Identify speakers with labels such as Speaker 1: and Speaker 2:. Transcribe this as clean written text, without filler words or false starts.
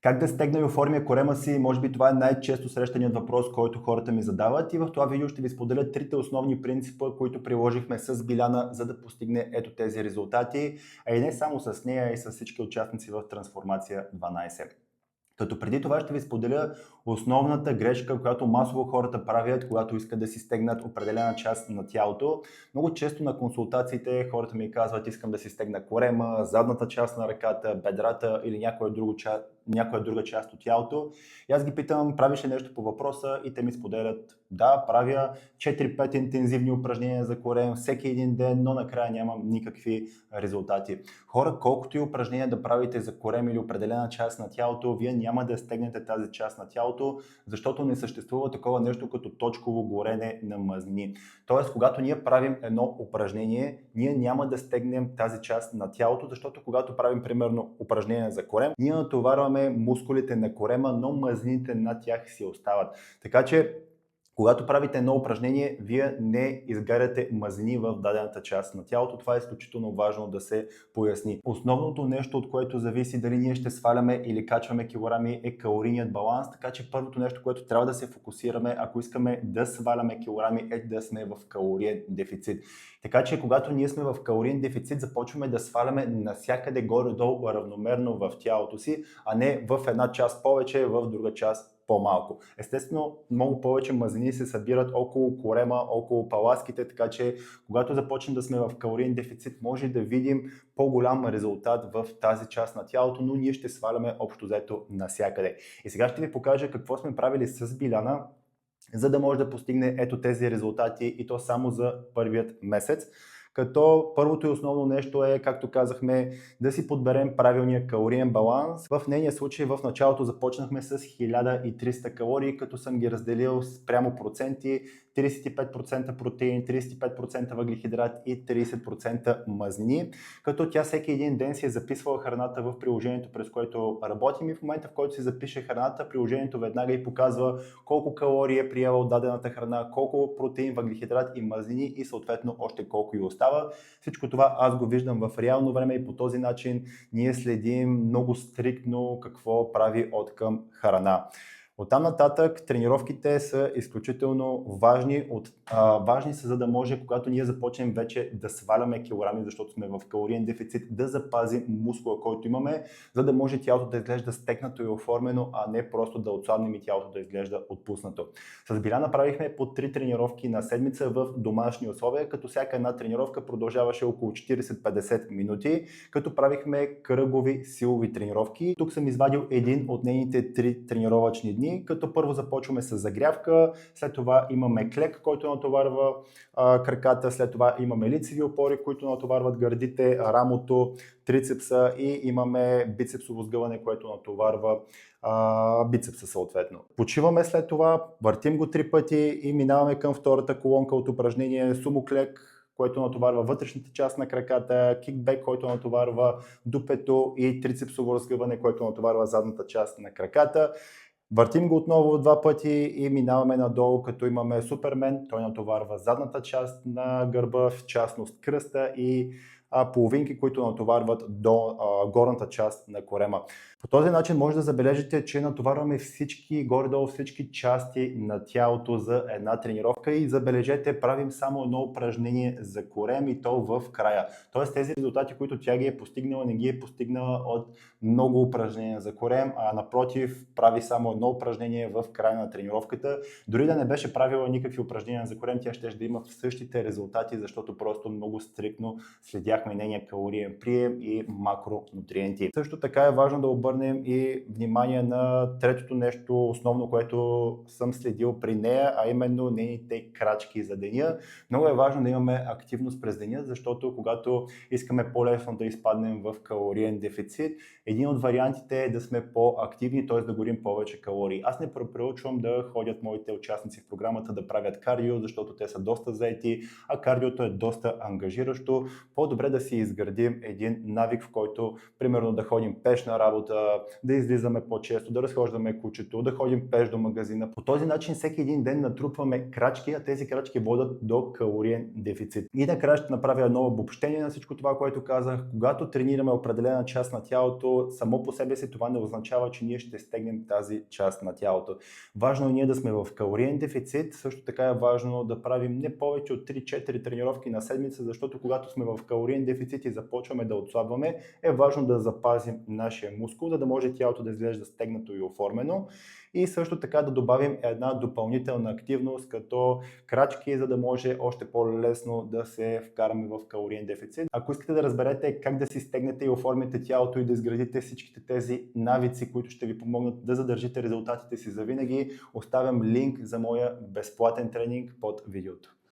Speaker 1: Как да стегна и оформя корема си? Може би това е най-често срещаният въпрос, който хората ми задават, и в това видео ще ви споделя трите основни принципа, които приложихме с Биляна, за да постигне ето тези резултати, а и не само с нея, а и с всички участници в Трансформация 12. Като преди това ще ви споделя основната грешка, която масово хората правят, когато искат да си стегнат определена част на тялото. Много често на консултациите хората ми казват: искам да си стегна корема, задната част на ръката, бедрата или някоя друга част от тялото. И аз ги питам: правиш ли нещо по въпроса? И те ми споделят: да, правя 4-5 интензивни упражнения за корем всеки един ден, но накрая нямам никакви резултати. Хора, колкото и упражнения да правите за корем или определена част на тялото, вие няма да стегнете тази част на тялото, защото не съществува такова нещо като точково горене на мазнини. Тоест, когато ние правим едно упражнение, ние няма да стегнем тази част на тялото, защото когато правим примерно упражнение за корем, ние натоварваме мускулите на корема, но мазнините на тях си остават. Така че когато правите едно упражнение, вие не изгаряте мазнини в дадената част на тялото. Това е изключително важно да се поясни. Основното нещо, от което зависи дали ние ще сваляме или качваме килограми, е калорийният баланс. Така че първото нещо, което трябва да се фокусираме, ако искаме да сваляме килограми, е да сме в калориен дефицит. Така че когато ние сме в калориен дефицит, започваме да сваляме навсякъде горе-долу равномерно в тялото си, а не в една част повече, в друга част по-малко. Естествено, много повече мазнини се събират около корема, около паласките, така че когато започнем да сме в калориен дефицит, може да видим по-голям резултат в тази част на тялото, но ние ще сваляме общо взето навсякъде. И сега ще ви покажа какво сме правили с Биляна, за да може да постигне ето тези резултати, и то само за първият месец. Като първото и основно нещо е, както казахме, да си подберем правилния калориен баланс. В нейния случай в началото започнахме с 1300 калории, като съм ги разделил спрямо проценти: 35% протеин, 35% въглехидрат и 30% мазнини. Като тя всеки един ден си е записвала храната в приложението, през което работим, и в момента, в който си запише храната, приложението веднага и показва колко калории е приела от дадената храна, колко протеин, въглехидрат и мазнини и съответно още колко и остава. Всичко това аз го виждам в реално време и по този начин ние следим много стриктно какво прави от към храна. Оттам нататък тренировките са изключително важни. Важни са, за да може, когато ние започнем вече да сваляме килограми, защото сме в калориен дефицит, да запазим мускула, който имаме, за да може тялото да изглежда стегнато и оформено, а не просто да отслабнем и тялото да изглежда отпуснато. С Биляна направихме по 3 тренировки на седмица в домашни условия, като всяка една тренировка продължаваше около 40-50 минути, като правихме кръгови силови тренировки. Тук съм извадил един от нейните 3 тренировъчни дни, като първо започваме с загрявка, след това имаме клек, който натоварва краката, след това имаме лицеви опори, които натоварват гърдите, рамото, трицепса, и имаме бицепсово сгъване, което натоварва бицепса съответно. Почиваме след това, въртим го 3 пъти и минаваме към втората колонка от упражнение: сумоклек, който натоварва вътрешната част на краката, кикбек, който натоварва дупето, и трицепсово разгъване, което натоварва задната част на краката. Въртим го отново 2 пъти и минаваме надолу, като имаме Супермен. Той натоварва задната част на гърба, в частност кръста, и половинки, които натоварват до горната част на корема. По този начин може да забележите, че натоварваме горе-долу всички части на тялото за една тренировка, и забележете, правим само едно упражнение за корем, и то в края. Тоест тези резултати, които тя ги е постигнала, не ги е постигнала от много упражнения за корем, а напротив, прави само едно упражнение в края на тренировката. Дори да не беше правила никакви упражнения за корем, тя ще да има същите резултати, защото просто много стриктно следяхме нейния калориен прием и макронутриенти. Също така е важно да обърнем и внимание на третото нещо основно, което съм следил при нея, а именно нейните крачки за деня. Много е важно да имаме активност през деня, защото когато искаме по-лесно да изпаднем в калориен дефицит, един от вариантите е да сме по-активни, т.е. да горим повече калории. Аз не препоръчвам да ходят моите участници в програмата да правят кардио, защото те са доста заети, а кардиото е доста ангажиращо. По-добре да си изградим един навик, в който примерно да ходим пеш на работа, да излизаме по-често, да разхождаме кучето, да ходим пеш до магазина. По този начин всеки един ден натрупваме крачки, а тези крачки водят до калориен дефицит. И накрая ще направя едно обобщение на всичко това, което казах. Когато тренираме определена част на тялото, само по себе си това не означава, че ние ще стегнем тази част на тялото. Важно е ние да сме в калориен дефицит, също така е важно да правим не повече от 3-4 тренировки на седмица, защото когато сме в калориен дефицит и започваме да отслабваме, е важно да запазим нашия мускул, за да може тялото да изглежда стегнато и оформено. И също така да добавим една допълнителна активност като крачки, за да може още по-лесно да се вкараме в калориен дефицит. Ако искате да разберете как да си стегнете и оформите тялото и да изградите всичките тези навици, които ще ви помогнат да задържите резултатите си завинаги, оставям линк за моя безплатен тренинг под видеото.